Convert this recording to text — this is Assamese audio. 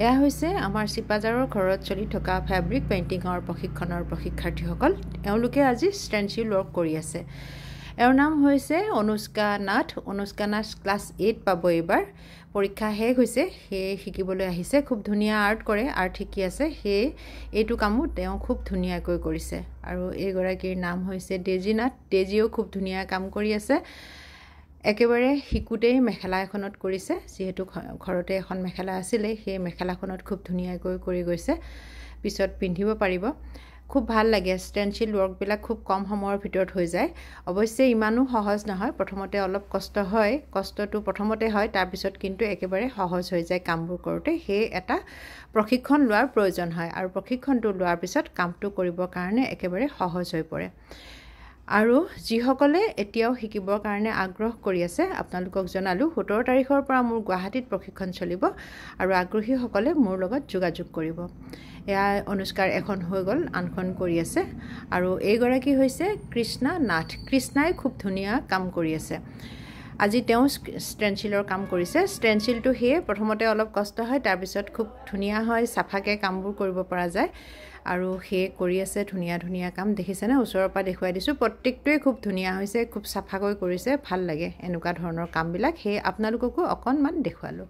এয়া হৈছে আমাৰ চিপাজাৰৰ ঘৰত চলি থকা ফেব্ৰিক পেইণ্টিঙৰ প্ৰশিক্ষণৰ প্ৰশিক্ষাৰ্থীসকল। এওঁলোকে আজি ষ্টেনচিল ৱৰ্ক কৰি আছে। এওঁৰ নাম হৈছে অনুষ্কা নাথ। অনুষ্কা নাথ ক্লাছ 8 পাব এইবাৰ। পৰীক্ষা শেষ হৈছে, সেয়ে শিকিবলৈ আহিছে। খুব ধুনীয়া আৰ্ট কৰে, আৰ্ট শিকি আছে, সেয়ে এইটো কামো তেওঁ খুব ধুনীয়াকৈ কৰিছে। আৰু এইগৰাকীৰ নাম হৈছে ডেজি নাথ। ডেজিও খুব ধুনীয়া কাম কৰি আছে। একেবাৰে শিকোতেই মেখেলা এখনত কৰিছে, যিহেতু ঘৰতে এখন মেখেলা আছিলে, সেই মেখেলাখনত খুব ধুনীয়াকৈ কৰি গৈছে, পিছত পিন্ধিব পাৰিব। খুব ভাল লাগে। ষ্টেনচিল ৱৰ্কবিলাক খুব কম সময়ৰ ভিতৰত হৈ যায়। অৱশ্যে ইমানো সহজ নহয়, প্ৰথমতে অলপ কষ্ট হয়, কষ্টটো প্ৰথমতে হয়, তাৰপিছত কিন্তু একেবাৰে সহজ হৈ যায় কামবোৰ কৰোঁতে। সেয়ে এটা প্ৰশিক্ষণ লোৱাৰ প্ৰয়োজন হয়, আৰু প্ৰশিক্ষণটো লোৱাৰ পিছত কামটো কৰিবৰ কাৰণে একেবাৰে সহজ হৈ পৰে। আৰু যিসকলে এতিয়াও শিকিবৰ কাৰণে আগ্ৰহ কৰি আছে, আপোনালোকক জনালোঁ 17 তাৰিখৰ পৰা মোৰ গুৱাহাটীত প্ৰশিক্ষণ চলিব, আৰু আগ্ৰহীসকলে মোৰ লগত যোগাযোগ কৰিব। এয়া অনুষ্কাৰ এখন হৈ গ'ল, আনখন কৰি আছে। আৰু এইগৰাকী হৈছে কৃষ্ণা নাথ। কৃষ্ণাই খুব ধুনীয়া কাম কৰি আছে। আজি তেওঁ ষ্টেনচিলৰ কাম কৰিছে। ষ্টেনচিলটো সেয়ে প্ৰথমতে অলপ কষ্ট হয়, তাৰপিছত খুব ধুনীয়া হয়, চাফাকৈ কামবোৰ কৰিব পৰা যায়। আৰু সেয়ে কৰি আছে ধুনীয়া ধুনীয়া কাম। দেখিছেনে? ওচৰৰ পৰা দেখুৱাই দিছোঁ। প্ৰত্যেকটোৱে খুব ধুনীয়া হৈছে, খুব চাফাকৈ কৰিছে। ভাল লাগে এনেকুৱা ধৰণৰ কামবিলাক, সেয়ে আপোনালোককো অকণমান দেখুৱালোঁ।